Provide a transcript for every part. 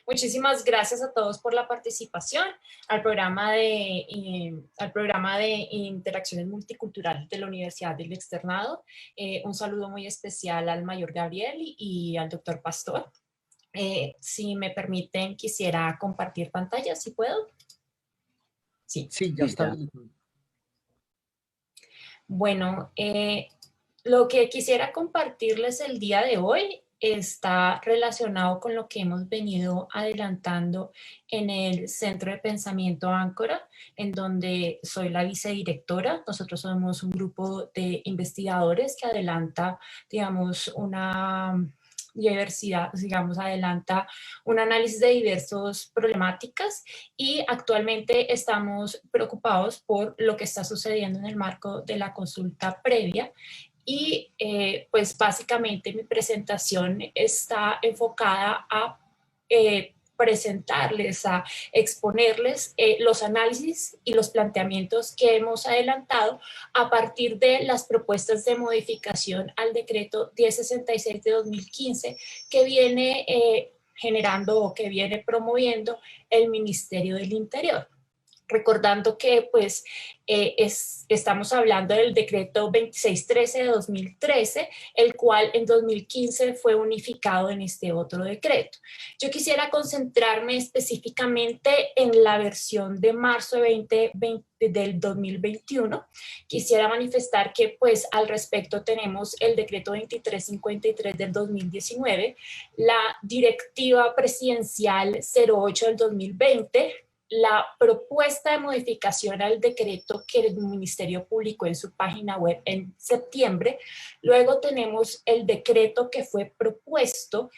Muchísimas gracias a todos por la participación al programa de interacciones multiculturales de la Universidad del Externado. Un saludo muy especial al mayor Gabriel y al doctor Pastor. Si me permiten, quisiera compartir pantalla, si puedo. Sí, Sí, ya está. Bueno, lo que quisiera compartirles el día de hoy está relacionado con lo que hemos venido adelantando en el Centro de Pensamiento Áncora, en donde soy la vicedirectora. Nosotros somos un grupo de investigadores que adelanta, digamos, una diversidad, digamos, adelanta un análisis de diversas problemáticas y actualmente estamos preocupados por lo que está sucediendo en el marco de la consulta previa. Y pues básicamente mi presentación está enfocada a presentarles, a exponerles los análisis y los planteamientos que hemos adelantado a partir de las propuestas de modificación al decreto 1066 de 2015 que viene generando o que viene promoviendo el Ministerio del Interior. Recordando que pues estamos hablando del decreto 2613 de 2013, el cual en 2015 fue unificado en este otro decreto. Yo quisiera concentrarme específicamente en la versión de marzo de del 2021. Quisiera manifestar que pues al respecto tenemos el decreto 2353 del 2019, la directiva presidencial 08 del 2020, la propuesta de modificación al decreto que el Ministerio publicó en su página web en septiembre. Luego tenemos el decreto que fue propuesto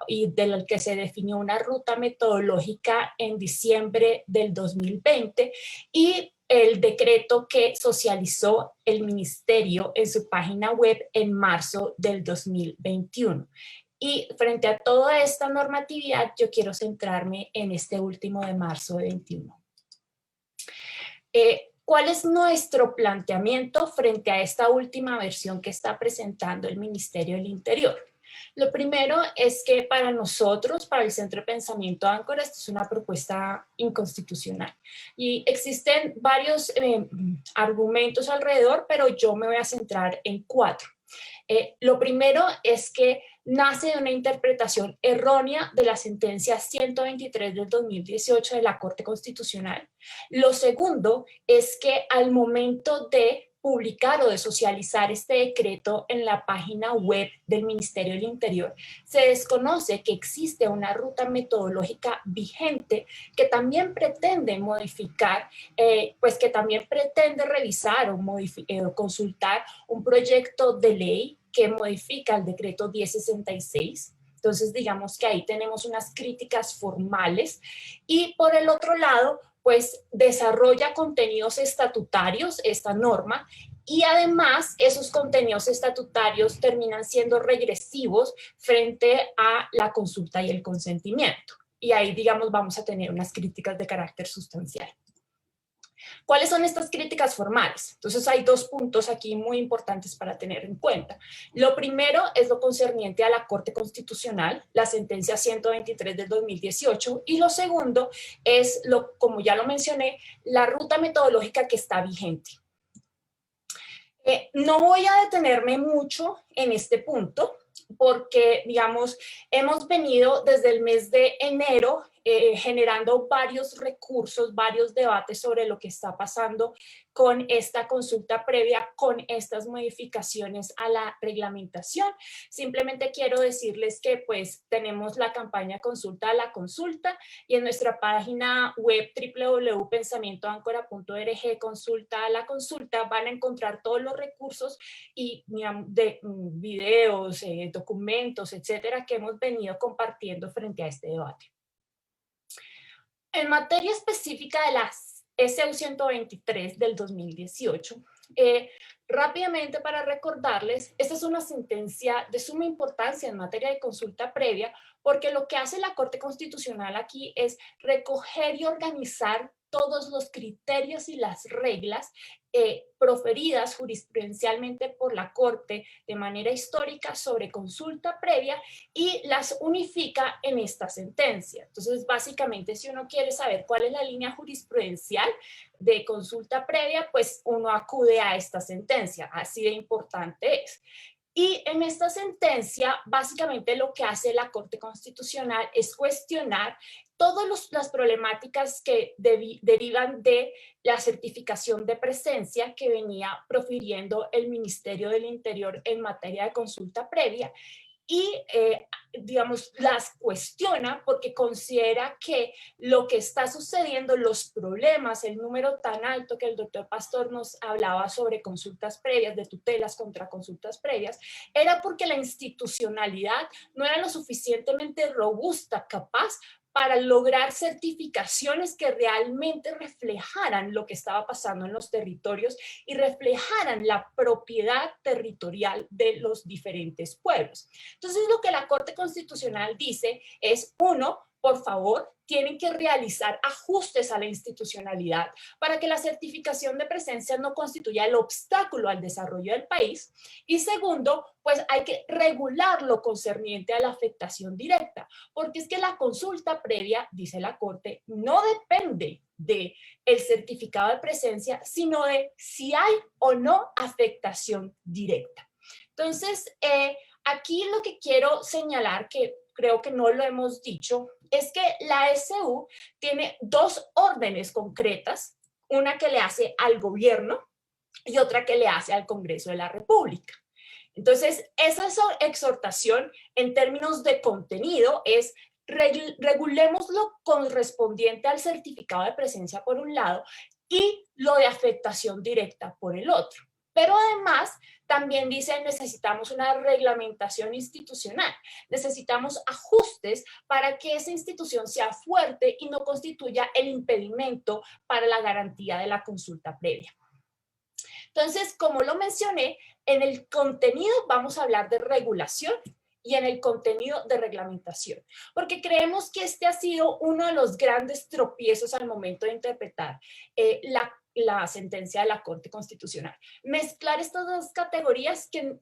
y del que se definió una ruta metodológica en diciembre del 2020 y el decreto que socializó el Ministerio en su página web en marzo del 2021. Y frente a toda esta normatividad, yo quiero centrarme en este último de marzo de 21. ¿Cuál es nuestro planteamiento frente a esta última versión que está presentando el Ministerio del Interior? Lo primero es que para nosotros, para el Centro de Pensamiento Áncora, esto es una propuesta inconstitucional. Y existen varios argumentos alrededor, pero yo me voy a centrar en 4. Lo primero es que nace de una interpretación errónea de la sentencia 123 del 2018 de la Corte Constitucional. Lo segundo es que al momento de publicar o de socializar este decreto en la página web del Ministerio del Interior, se desconoce que existe una ruta metodológica vigente que también pretende modificar, pues que también pretende revisar o consultar un proyecto de ley que modifica el decreto 1066. Entonces, digamos que ahí tenemos unas críticas formales y por el otro lado, pues desarrolla contenidos estatutarios, esta norma, y además esos contenidos estatutarios terminan siendo regresivos frente a la consulta y el consentimiento. Y ahí, digamos, vamos a tener unas críticas de carácter sustancial. ¿Cuáles son estas críticas formales? Entonces hay 2 puntos aquí muy importantes para tener en cuenta. Lo primero es lo concerniente a la Corte Constitucional, la sentencia 123 del 2018, y lo segundo es, como ya lo mencioné, la ruta metodológica que está vigente. No voy a detenerme mucho en este punto porque, digamos, hemos venido desde el mes de enero generando varios recursos, varios debates sobre lo que está pasando con esta consulta previa, con estas modificaciones a la reglamentación. Simplemente quiero decirles que pues tenemos la campaña Consulta a la Consulta y en nuestra página web www.pensamientoancora.org consulta a la consulta van a encontrar todos los recursos y de videos, documentos, etcétera, que hemos venido compartiendo frente a este debate. En materia específica de las SU 123 del 2018, rápidamente para recordarles, esta es una sentencia de suma importancia en materia de consulta previa, porque lo que hace la Corte Constitucional aquí es recoger y organizar todos los criterios y las reglas proferidas jurisprudencialmente por la Corte de manera histórica sobre consulta previa y las unifica en esta sentencia. Entonces, básicamente, si uno quiere saber cuál es la línea jurisprudencial de consulta previa, pues uno acude a esta sentencia, así de importante es. Y en esta sentencia, básicamente lo que hace la Corte Constitucional es cuestionar todas las problemáticas que derivan de la certificación de presencia que venía profiriendo el Ministerio del Interior en materia de consulta previa y, digamos, las cuestiona porque considera que lo que está sucediendo, los problemas, el número tan alto que el doctor Pastor nos hablaba sobre consultas previas, de tutelas contra consultas previas, era porque la institucionalidad no era lo suficientemente robusta, capaz para lograr certificaciones que realmente reflejaran lo que estaba pasando en los territorios y reflejaran la propiedad territorial de los diferentes pueblos. Entonces, lo que la Corte Constitucional dice es, uno, por favor, tienen que realizar ajustes a la institucionalidad para que la certificación de presencia no constituya el obstáculo al desarrollo del país. Y segundo, pues hay que regular lo concerniente a la afectación directa, porque es que la consulta previa, dice la Corte, no depende del certificado de presencia, sino de si hay o no afectación directa. Entonces, aquí lo que quiero señalar, que creo que no lo hemos dicho, es que la SU tiene dos órdenes concretas, una que le hace al gobierno y otra que le hace al Congreso de la República. Entonces, esa exhortación en términos de contenido es regulemos lo correspondiente al certificado de presencia por un lado y lo de afectación directa por el otro. Pero además, también dicen necesitamos una reglamentación institucional, necesitamos ajustes para que esa institución sea fuerte y no constituya el impedimento para la garantía de la consulta previa. Entonces, como lo mencioné, en el contenido vamos a hablar de regulación y en el contenido de reglamentación, porque creemos que este ha sido uno de los grandes tropiezos al momento de interpretar la sentencia de la Corte Constitucional. Mezclar estas dos categorías que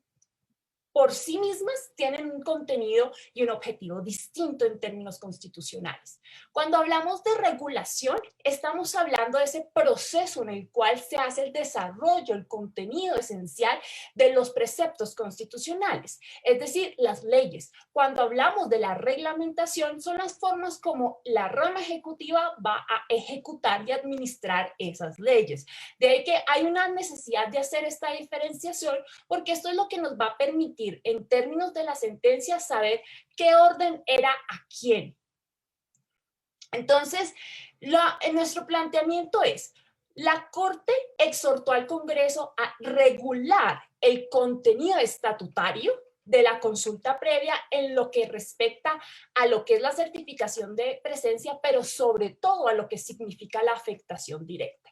por sí mismas tienen un contenido y un objetivo distinto en términos constitucionales. Cuando hablamos de regulación, estamos hablando de ese proceso en el cual se hace el desarrollo, el contenido esencial de los preceptos constitucionales, es decir, las leyes. Cuando hablamos de la reglamentación, son las formas como la rama ejecutiva va a ejecutar y administrar esas leyes. De ahí que hay una necesidad de hacer esta diferenciación, porque esto es lo que nos va a permitir en términos de la sentencia saber qué orden era a quién. Entonces, nuestro planteamiento es, la Corte exhortó al Congreso a regular el contenido estatutario de la consulta previa en lo que respecta a lo que es la certificación de presencia, pero sobre todo a lo que significa la afectación directa.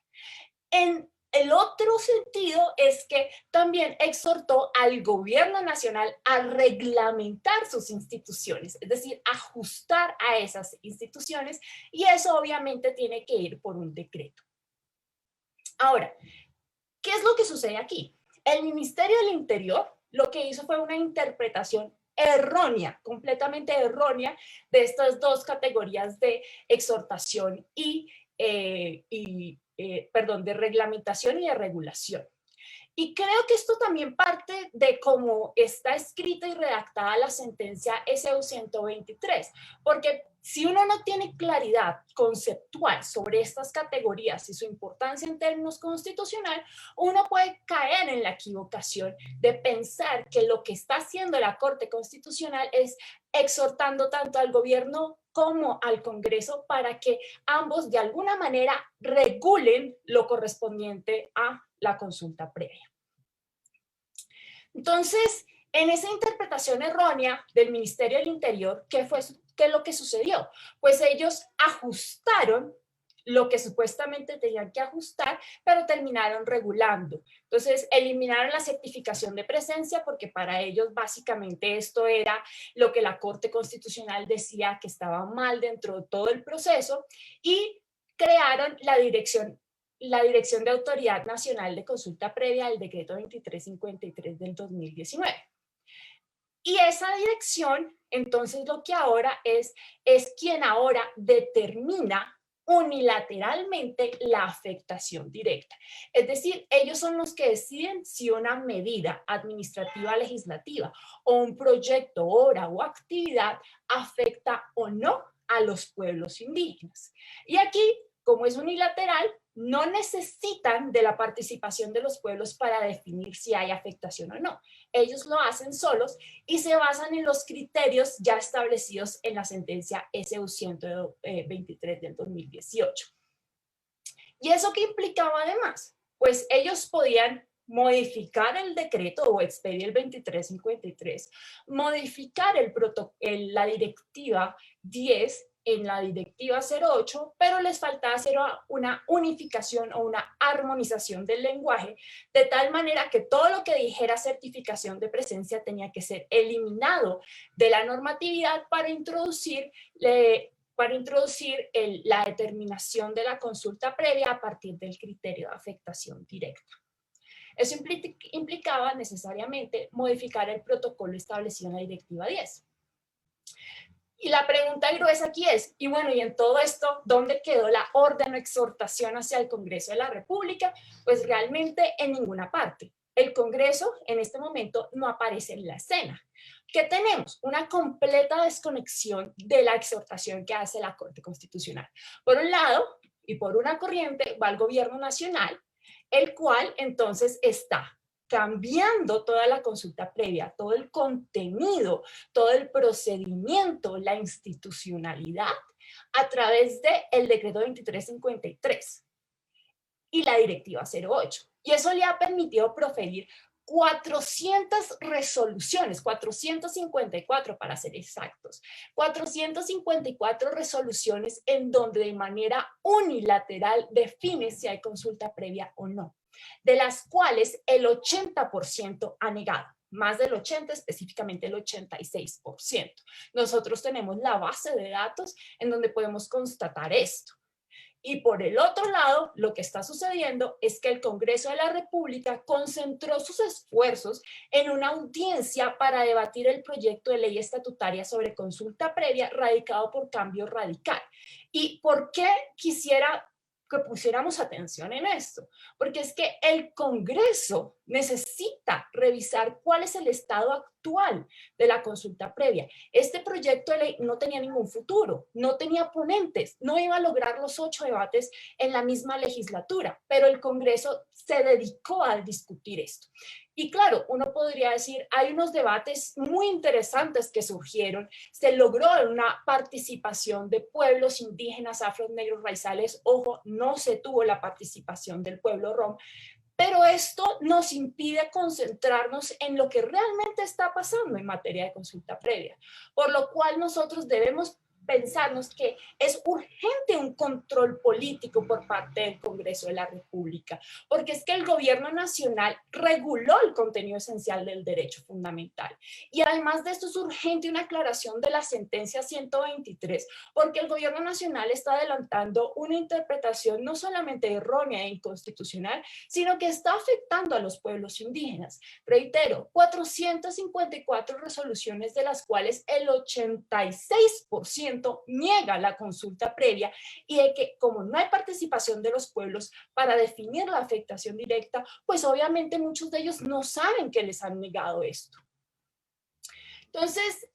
En el otro sentido es que también exhortó al gobierno nacional a reglamentar sus instituciones, es decir, ajustar a esas instituciones, y eso obviamente tiene que ir por un decreto. Ahora, ¿qué es lo que sucede aquí? El Ministerio del Interior lo que hizo fue una interpretación errónea, completamente errónea, de estas dos categorías de exhortación de reglamentación y de regulación. Y creo que esto también parte de cómo está escrita y redactada la sentencia SU 123, porque si uno no tiene claridad conceptual sobre estas categorías y su importancia en términos constitucional, uno puede caer en la equivocación de pensar que lo que está haciendo la Corte Constitucional es exhortando tanto al gobierno como al Congreso para que ambos de alguna manera regulen lo correspondiente a la consulta previa. Entonces, en esa interpretación errónea del Ministerio del Interior, ¿qué es lo que sucedió? Pues ellos ajustaron lo que supuestamente tenían que ajustar, pero terminaron regulando. Entonces, eliminaron la certificación de presencia porque para ellos básicamente esto era lo que la Corte Constitucional decía que estaba mal dentro de todo el proceso, y crearon la Dirección de Autoridad Nacional de Consulta Previa del Decreto 2353 del 2019. Y esa dirección, entonces, lo que ahora es quien ahora determina unilateralmente la afectación directa. Es decir, ellos son los que deciden si una medida administrativa legislativa o un proyecto, obra o actividad afecta o no a los pueblos indígenas. Y aquí, como es unilateral, no necesitan de la participación de los pueblos para definir si hay afectación o no. Ellos lo hacen solos y se basan en los criterios ya establecidos en la sentencia SU 123 del 2018. ¿Y eso qué implicaba además? Pues ellos podían modificar el decreto o expedir el 2353, modificar la directiva 10 en la directiva 08, pero les faltaba hacer una unificación o una armonización del lenguaje, de tal manera que todo lo que dijera certificación de presencia tenía que ser eliminado de la normatividad para introducir la determinación de la consulta previa a partir del criterio de afectación directa. Eso implicaba necesariamente modificar el protocolo establecido en la Directiva 10. Y la pregunta gruesa aquí es, y bueno, y en todo esto, ¿dónde quedó la orden o exhortación hacia el Congreso de la República? Pues realmente en ninguna parte. El Congreso en este momento no aparece en la escena. ¿Qué tenemos? Una completa desconexión de la exhortación que hace la Corte Constitucional. Por un lado, y por una corriente, va el Gobierno Nacional, el cual entonces está cambiando toda la consulta previa, todo el contenido, todo el procedimiento, la institucionalidad, a través del decreto 2353 y la directiva 08. Y eso le ha permitido proferir 400 resoluciones, 454 para ser exactos, 454 resoluciones en donde de manera unilateral define si hay consulta previa o no, de las cuales el 80% ha negado. Más del 80, específicamente el 86%. Nosotros tenemos la base de datos en donde podemos constatar esto. Y por el otro lado, lo que está sucediendo es que el Congreso de la República concentró sus esfuerzos en una audiencia para debatir el proyecto de ley estatutaria sobre consulta previa radicado por Cambio Radical. ¿Y por qué quisiera que pusiéramos atención en esto? Porque es que el Congreso necesita revisar cuál es el estado actual de la consulta previa. Este proyecto de ley no tenía ningún futuro, no tenía ponentes, no iba a lograr los 8 debates en la misma legislatura, pero el Congreso se dedicó a discutir esto. Y claro, uno podría decir, hay unos debates muy interesantes que surgieron, se logró una participación de pueblos indígenas, afros, negros, raizales, ojo, no se tuvo la participación del pueblo rom, pero esto nos impide concentrarnos en lo que realmente está pasando en materia de consulta previa, por lo cual nosotros debemos pensarnos que es urgente un control político por parte del Congreso de la República, porque es que el gobierno nacional reguló el contenido esencial del derecho fundamental. Y además de esto es urgente una aclaración de la sentencia 123, porque el gobierno nacional está adelantando una interpretación no solamente errónea e inconstitucional, sino que está afectando a los pueblos indígenas. Reitero, 454 resoluciones de las cuales el 86% niega la consulta previa y de que como no hay participación de los pueblos para definir la afectación directa, pues obviamente muchos de ellos no saben que les han negado esto. Entonces,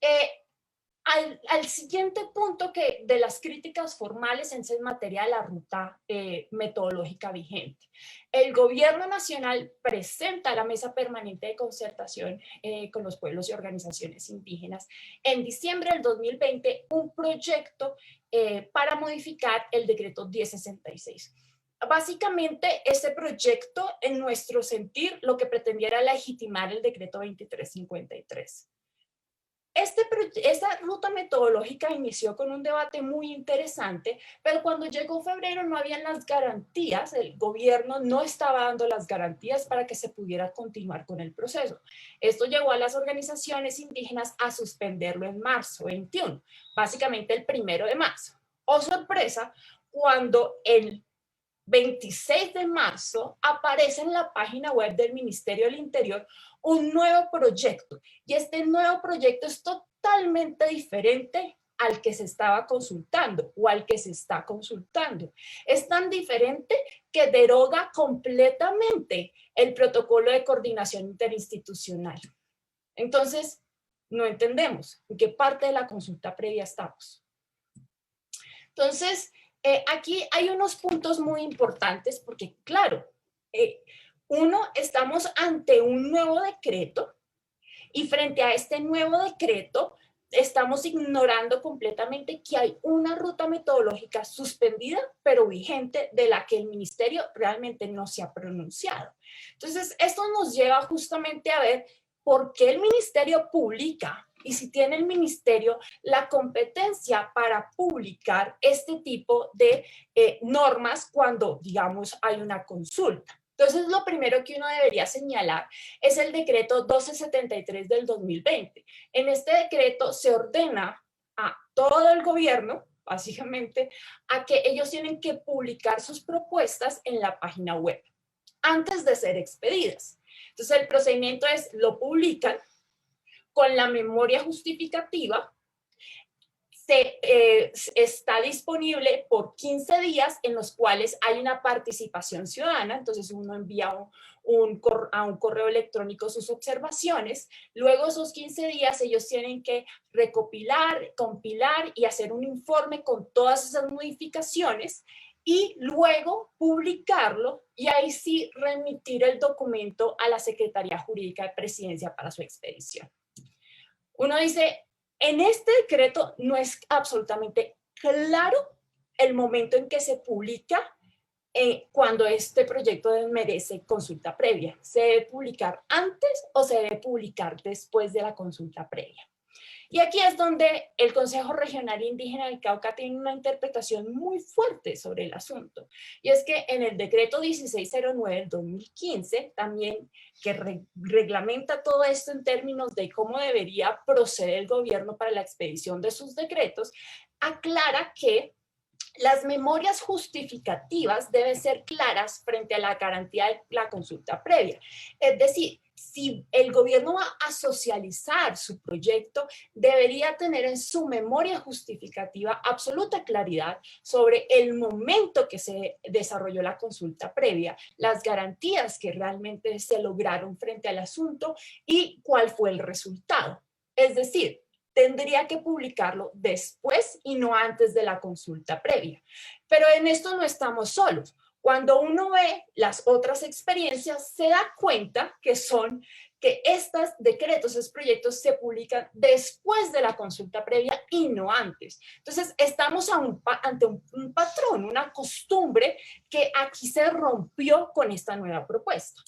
al siguiente punto de las críticas formales en materia de la ruta metodológica vigente. El gobierno nacional presenta a la Mesa Permanente de Concertación con los pueblos y organizaciones indígenas en diciembre del 2020 un proyecto para modificar el decreto 1066. Básicamente, este proyecto, en nuestro sentir, lo que pretendía era legitimar el decreto 2353. Esta ruta metodológica inició con un debate muy interesante, pero cuando llegó febrero no habían las garantías, el gobierno no estaba dando las garantías para que se pudiera continuar con el proceso. Esto llevó a las organizaciones indígenas a suspenderlo en marzo 21, básicamente el 1 de marzo. Oh sorpresa, cuando el 26 de marzo aparece en la página web del Ministerio del Interior un nuevo proyecto, y este nuevo proyecto es totalmente diferente al que se estaba consultando o al que se está consultando. Es tan diferente que deroga completamente el protocolo de coordinación interinstitucional. Entonces, no entendemos en qué parte de la consulta previa estamos. Entonces, aquí hay unos puntos muy importantes porque, claro, uno, estamos ante un nuevo decreto y frente a este nuevo decreto estamos ignorando completamente que hay una ruta metodológica suspendida pero vigente de la que el ministerio realmente no se ha pronunciado. Entonces, esto nos lleva justamente a ver por qué el ministerio publica y si tiene el ministerio la competencia para publicar este tipo de normas cuando, digamos, hay una consulta. Entonces, lo primero que uno debería señalar es el decreto 1273 del 2020. En este decreto se ordena a todo el gobierno, básicamente, a que ellos tienen que publicar sus propuestas en la página web antes de ser expedidas. Entonces, el procedimiento es, lo publican con la memoria justificativa, está disponible por 15 días en los cuales hay una participación ciudadana, entonces uno envía a un correo electrónico sus observaciones, luego esos 15 días ellos tienen que recopilar, compilar y hacer un informe con todas esas modificaciones y luego publicarlo y ahí sí remitir el documento a la Secretaría Jurídica de Presidencia para su expedición. Uno dice, en este decreto no es absolutamente claro el momento en que se publica cuando este proyecto merece consulta previa. ¿Se debe publicar antes o se debe publicar después de la consulta previa? Y aquí es donde el Consejo Regional Indígena del Cauca tiene una interpretación muy fuerte sobre el asunto. Y es que en el decreto 1609 del 2015, también que reglamenta todo esto en términos de cómo debería proceder el gobierno para la expedición de sus decretos, aclara que las memorias justificativas deben ser claras frente a la garantía de la consulta previa. Es decir, si el gobierno va a socializar su proyecto, debería tener en su memoria justificativa absoluta claridad sobre el momento que se desarrolló la consulta previa, las garantías que realmente se lograron frente al asunto y cuál fue el resultado. Es decir, tendría que publicarlo después y no antes de la consulta previa. Pero en esto no estamos solos. Cuando uno ve las otras experiencias, se da cuenta que estos decretos, estos proyectos se publican después de la consulta previa y no antes. Entonces, estamos ante un patrón, una costumbre que aquí se rompió con esta nueva propuesta.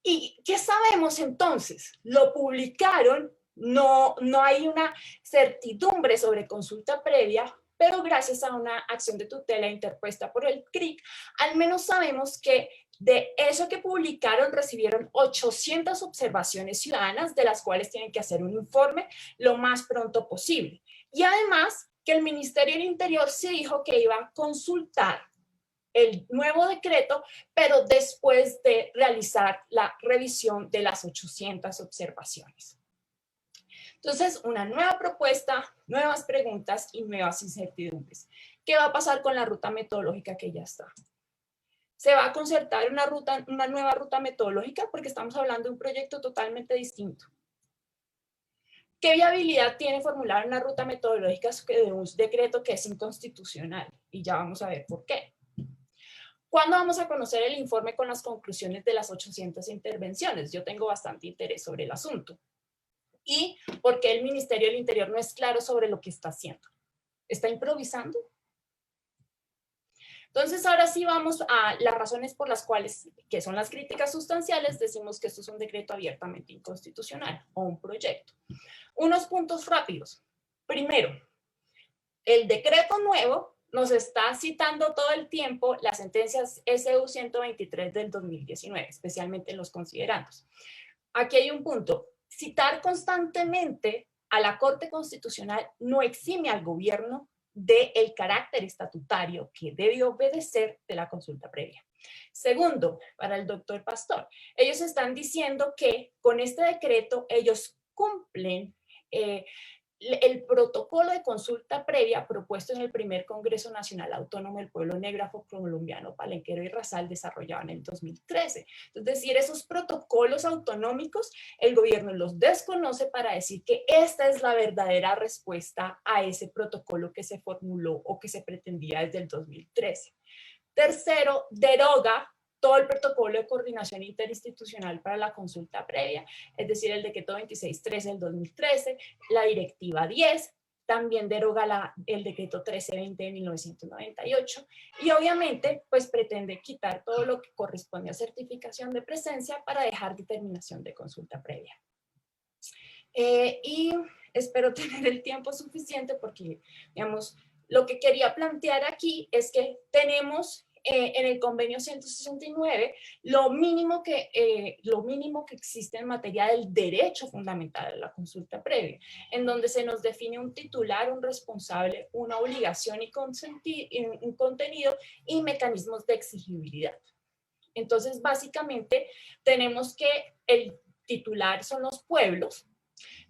¿Y qué sabemos entonces? Lo publicaron. No hay una certidumbre sobre consulta previa, pero gracias a una acción de tutela interpuesta por el CRIC, al menos sabemos que de eso que publicaron recibieron 800 observaciones ciudadanas, de las cuales tienen que hacer un informe lo más pronto posible. Y además que el Ministerio del Interior se dijo que iba a consultar el nuevo decreto, pero después de realizar la revisión de las 800 observaciones. Entonces, una nueva propuesta, nuevas preguntas y nuevas incertidumbres. ¿Qué va a pasar con la ruta metodológica que ya está? ¿Se va a concertar una nueva ruta metodológica? Porque estamos hablando de un proyecto totalmente distinto. ¿Qué viabilidad tiene formular una ruta metodológica de un decreto que es inconstitucional? Y ya vamos a ver por qué. ¿Cuándo vamos a conocer el informe con las conclusiones de las 800 intervenciones? Yo tengo bastante interés sobre el asunto. ¿Y por qué el Ministerio del Interior no es claro sobre lo que está haciendo? ¿Está improvisando? Entonces, ahora sí vamos a las razones por las cuales, que son las críticas sustanciales, decimos que esto es un decreto abiertamente inconstitucional o un proyecto. Unos puntos rápidos. Primero, el decreto nuevo nos está citando todo el tiempo las sentencias SU 123 del 2019, especialmente en los considerandos. Aquí hay un punto. Citar constantemente a la Corte Constitucional no exime al gobierno del carácter estatutario que debe obedecer de la consulta previa. Segundo, para el doctor Pastor, ellos están diciendo que con este decreto ellos cumplen el protocolo de consulta previa propuesto en el primer Congreso Nacional Autónomo del Pueblo Negro Afrocolombiano, Palenquero y Raizal, desarrollado en el 2013. Es decir, esos protocolos autonómicos, el gobierno los desconoce para decir que esta es la verdadera respuesta a ese protocolo que se formuló o que se pretendía desde el 2013. Tercero, deroga todo el protocolo de coordinación interinstitucional para la consulta previa, es decir, el decreto 2613 del 2013, la directiva 10, también deroga el decreto 1320 de 1998 y obviamente pues pretende quitar todo lo que corresponde a certificación de presencia para dejar determinación de consulta previa. Y espero tener el tiempo suficiente porque, digamos, lo que quería plantear aquí es que tenemos en el convenio 169 lo mínimo que existe en materia del derecho fundamental a la consulta previa, en donde se nos define un titular, un responsable, una obligación y un contenido y mecanismos de exigibilidad. Entonces, básicamente, tenemos que el titular son los pueblos,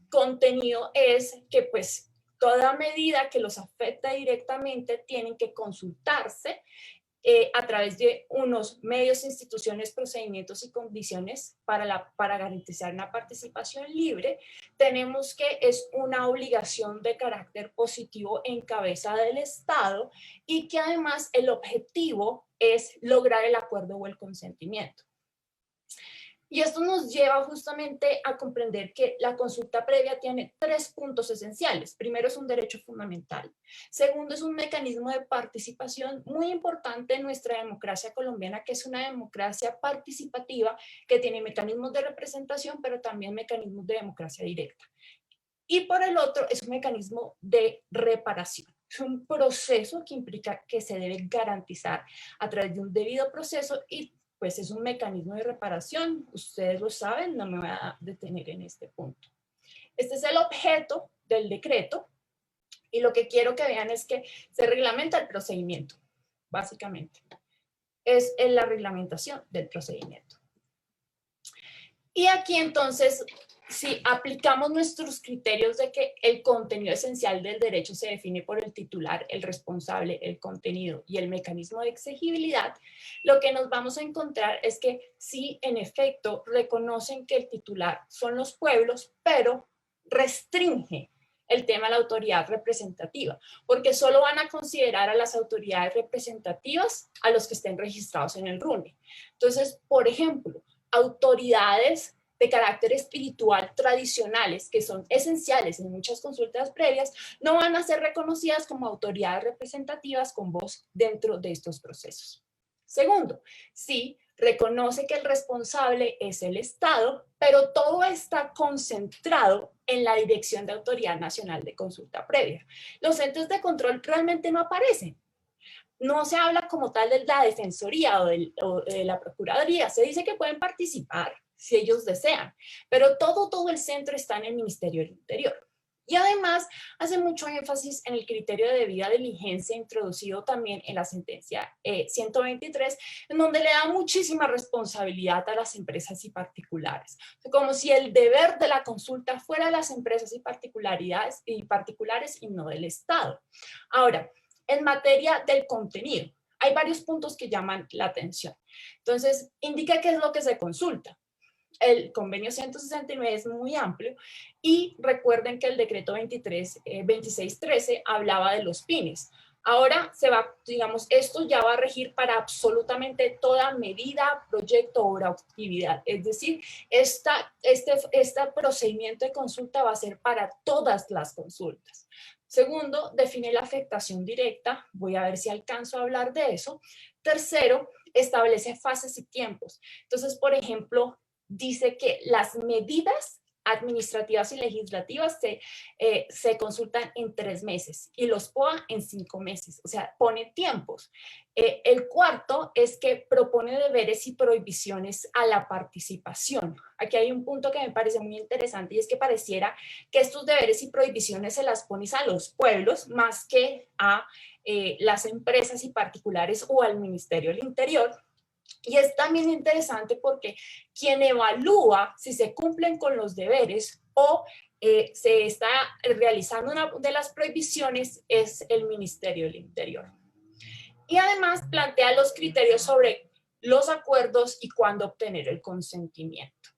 contenido es que pues toda medida que los afecta directamente tienen que consultarse a través de unos medios, instituciones, procedimientos y condiciones para garantizar una participación libre. Tenemos que es una obligación de carácter positivo en cabeza del Estado y que además el objetivo es lograr el acuerdo o el consentimiento. Y esto nos lleva justamente a comprender que la consulta previa tiene 3 puntos esenciales. Primero, es un derecho fundamental. Segundo, es un mecanismo de participación muy importante en nuestra democracia colombiana, que es una democracia participativa que tiene mecanismos de representación, pero también mecanismos de democracia directa. Y por el otro, es un mecanismo de reparación. Es un proceso que implica que se debe garantizar a través de un debido proceso y pues es un mecanismo de reparación, ustedes lo saben, no me voy a detener en este punto. Este es el objeto del decreto y lo que quiero que vean es que se reglamenta el procedimiento, básicamente. Es la reglamentación del procedimiento. Y aquí entonces, si aplicamos nuestros criterios de que el contenido esencial del derecho se define por el titular, el responsable, el contenido y el mecanismo de exigibilidad, lo que nos vamos a encontrar es que sí, en efecto, reconocen que el titular son los pueblos, pero restringe el tema de la autoridad representativa, porque solo van a considerar a las autoridades representativas a los que estén registrados en el RUNE. Entonces, por ejemplo, autoridades de carácter espiritual tradicionales, que son esenciales en muchas consultas previas, no van a ser reconocidas como autoridades representativas con voz dentro de estos procesos. Segundo, sí, reconoce que el responsable es el Estado, pero todo está concentrado en la Dirección de Autoridad Nacional de Consulta Previa. Los entes de control realmente no aparecen. No se habla como tal de la Defensoría o de la Procuraduría, se dice que pueden participar si ellos desean, pero todo el centro está en el Ministerio del Interior. Y además hace mucho énfasis en el criterio de debida diligencia introducido también en la sentencia 123, en donde le da muchísima responsabilidad a las empresas y particulares, como si el deber de la consulta fuera de las empresas y particulares y no del Estado. Ahora, en materia del contenido, hay varios puntos que llaman la atención. Entonces, indica qué es lo que se consulta. El convenio 169 es muy amplio y recuerden que el decreto 2613 hablaba de los fines. Ahora digamos, esto ya va a regir para absolutamente toda medida, proyecto, obra o actividad. Es decir, este procedimiento de consulta va a ser para todas las consultas. Segundo, define la afectación directa. Voy a ver si alcanzo a hablar de eso. Tercero, establece fases y tiempos. Entonces, por ejemplo, dice que las medidas administrativas y legislativas se consultan en 3 meses y los POA en 5 meses, o sea, pone tiempos. El cuarto es que propone deberes y prohibiciones a la participación. Aquí hay un punto que me parece muy interesante y es que pareciera que estos deberes y prohibiciones se las pones a los pueblos más que a las empresas y particulares o al Ministerio del Interior. Y es también interesante porque quien evalúa si se cumplen con los deberes o se está realizando una de las prohibiciones es el Ministerio del Interior. Y además plantea los criterios sobre los acuerdos y cuándo obtener el consentimiento.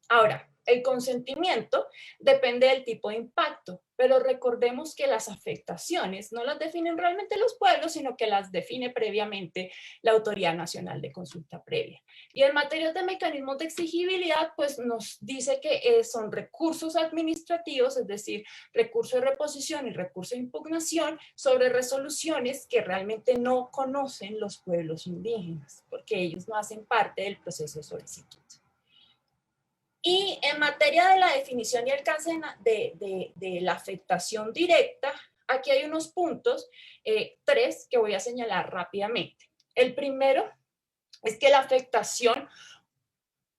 Ahora, el consentimiento depende del tipo de impacto, pero recordemos que las afectaciones no las definen realmente los pueblos, sino que las define previamente la Autoridad Nacional de Consulta Previa. Y en materia de mecanismos de exigibilidad, pues nos dice que son recursos administrativos, es decir, recurso de reposición y recurso de impugnación sobre resoluciones que realmente no conocen los pueblos indígenas, porque ellos no hacen parte del proceso de solicitud. Y en materia de la definición y alcance de la afectación directa, aquí hay unos puntos, 3, que voy a señalar rápidamente. El primero es que la afectación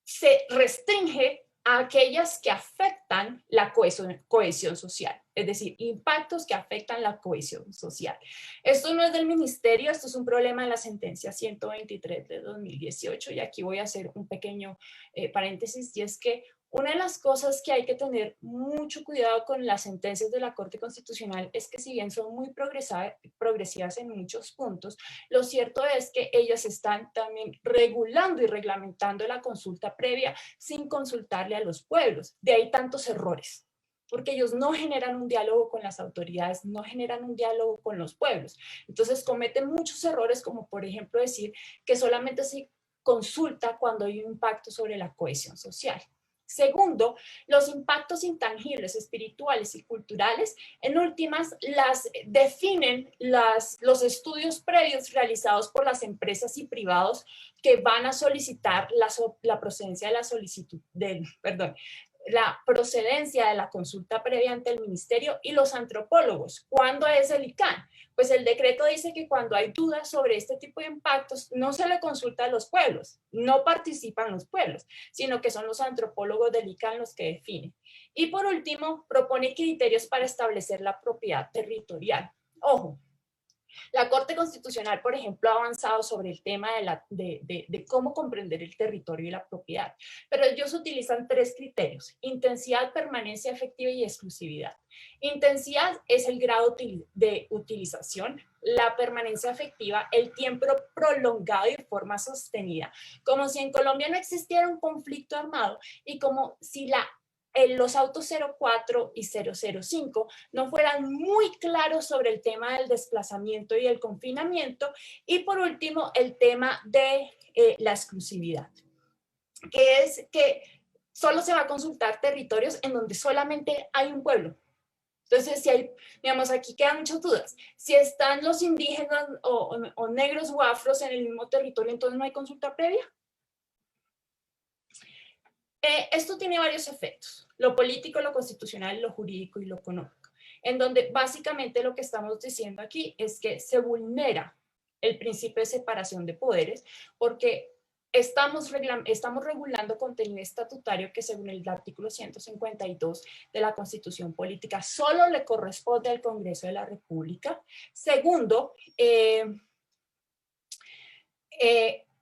se restringe a aquellas que afectan la cohesión social, es decir, impactos que afectan la cohesión social. Esto no es del ministerio, esto es un problema de la sentencia 123 de 2018, y aquí voy a hacer un pequeño paréntesis, y es que una de las cosas que hay que tener mucho cuidado con las sentencias de la Corte Constitucional es que si bien son muy progresivas en muchos puntos, lo cierto es que ellas están también regulando y reglamentando la consulta previa sin consultarle a los pueblos. De ahí tantos errores, porque ellos no generan un diálogo con las autoridades, no generan un diálogo con los pueblos. Entonces cometen muchos errores, como por ejemplo decir que solamente se consulta cuando hay un impacto sobre la cohesión social. Segundo, los impactos intangibles, espirituales y culturales, en últimas, las definen los estudios previos realizados por las empresas y privados que van a solicitar la procedencia de la solicitud, la procedencia de la consulta previa ante el ministerio y los antropólogos. ¿Cuándo es el ICANN? Pues el decreto dice que cuando hay dudas sobre este tipo de impactos, no se le consulta a los pueblos, no participan los pueblos, sino que son los antropólogos del ICANN los que definen. Y por último, propone criterios para establecer la propiedad territorial. Ojo, la Corte Constitucional, por ejemplo, ha avanzado sobre el tema de cómo comprender el territorio y la propiedad, pero ellos utilizan 3 criterios: intensidad, permanencia efectiva y exclusividad. Intensidad es el grado de utilización, la permanencia efectiva, el tiempo prolongado y de forma sostenida, como si en Colombia no existiera un conflicto armado y como si los autos 04 y 005 no fueran muy claros sobre el tema del desplazamiento y el confinamiento. Y por último, el tema de la exclusividad, que es que solo se va a consultar territorios en donde solamente hay un pueblo. Entonces, si hay, digamos, aquí quedan muchas dudas. Si están los indígenas o negros o afros en el mismo territorio, entonces no hay consulta previa. Esto tiene varios efectos: lo político, lo constitucional, lo jurídico y lo económico, en donde básicamente lo que estamos diciendo aquí es que se vulnera el principio de separación de poderes, porque estamos regulando contenido estatutario que, según el artículo 152 de la Constitución Política, solo le corresponde al Congreso de la República. Segundo,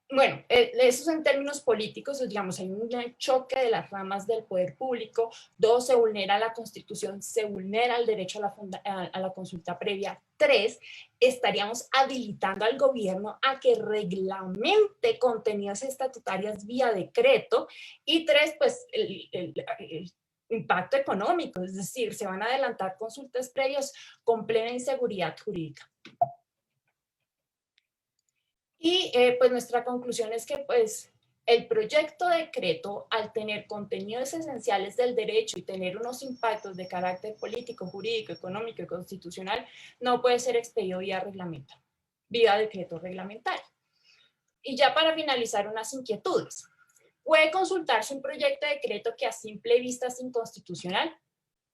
bueno, eso en términos políticos, digamos, hay un choque de las ramas del poder público. 2, se vulnera la Constitución, se vulnera el derecho a la consulta previa. 3, estaríamos habilitando al gobierno a que reglamente contenidos estatutarios vía decreto. Y 3, pues el impacto económico, es decir, se van a adelantar consultas previas con plena inseguridad jurídica. Y pues nuestra conclusión es que pues el proyecto de decreto, al tener contenidos esenciales del derecho y tener unos impactos de carácter político, jurídico, económico y constitucional, no puede ser expedido vía reglamento, vía decreto reglamentario. Y ya para finalizar, unas inquietudes. ¿Puede consultarse un proyecto de decreto que a simple vista es inconstitucional?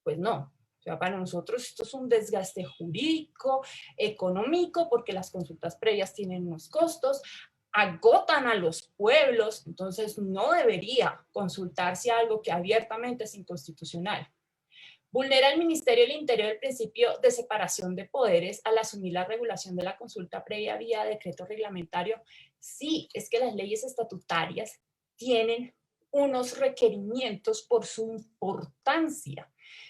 Pues no. O sea, para nosotros esto es un desgaste jurídico, económico, porque las consultas previas tienen unos costos, agotan a los pueblos, entonces no debería consultarse algo que abiertamente es inconstitucional. Vulnera el Ministerio del Interior el principio de separación de poderes al asumir la regulación de la consulta previa vía decreto reglamentario. Sí, es que las leyes estatutarias tienen unos requerimientos por su importancia.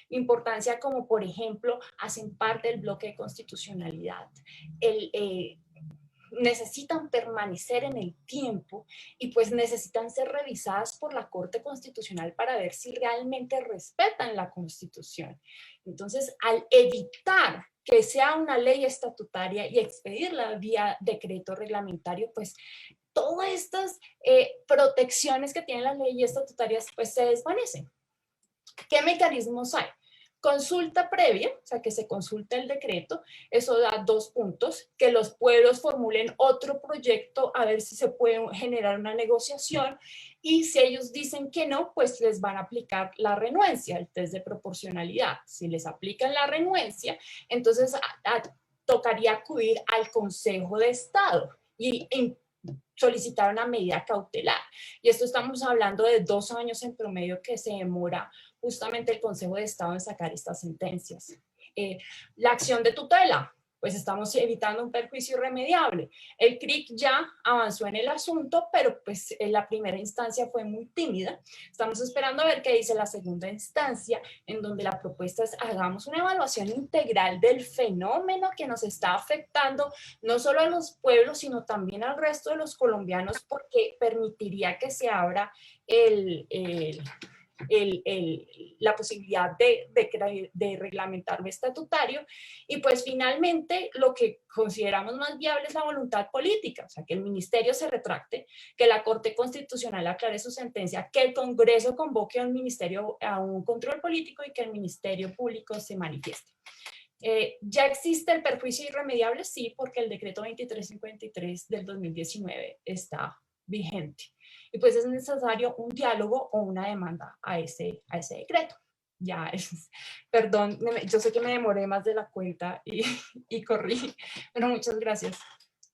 Importancia como, por ejemplo, hacen parte del bloque de constitucionalidad. Necesitan permanecer en el tiempo y pues necesitan ser revisadas por la Corte Constitucional para ver si realmente respetan la Constitución. Entonces, al evitar que sea una ley estatutaria y expedirla vía decreto reglamentario, pues todas estas protecciones que tienen las leyes estatutarias pues se desvanecen. ¿Qué mecanismos hay? Consulta previa, o sea, que se consulte el decreto, eso da 2 puntos, que los pueblos formulen otro proyecto a ver si se puede generar una negociación y si ellos dicen que no, pues les van a aplicar la renuencia, el test de proporcionalidad. Si les aplican la renuencia, entonces tocaría acudir al Consejo de Estado y solicitar una medida cautelar. Y esto estamos hablando de 2 años en promedio que se demora justamente el Consejo de Estado en sacar estas sentencias. La acción de tutela, pues estamos evitando un perjuicio irremediable. El CRIC ya avanzó en el asunto, pero pues en la primera instancia fue muy tímida. Estamos esperando a ver qué dice la segunda instancia, en donde la propuesta es hagamos una evaluación integral del fenómeno que nos está afectando no solo a los pueblos, sino también al resto de los colombianos, porque permitiría que se abra la posibilidad de reglamentar lo estatutario y pues finalmente lo que consideramos más viable es la voluntad política, o sea, que el ministerio se retracte, que la Corte Constitucional aclare su sentencia, que el Congreso convoque a un ministerio a un control político y que el Ministerio Público se manifieste. ¿Ya existe el perjuicio irremediable? Sí, porque el decreto 2353 del 2019 está vigente. Y pues es necesario un diálogo o una demanda a ese decreto. Ya es, perdón, yo sé que me demoré más de la cuenta y corrí, pero muchas gracias.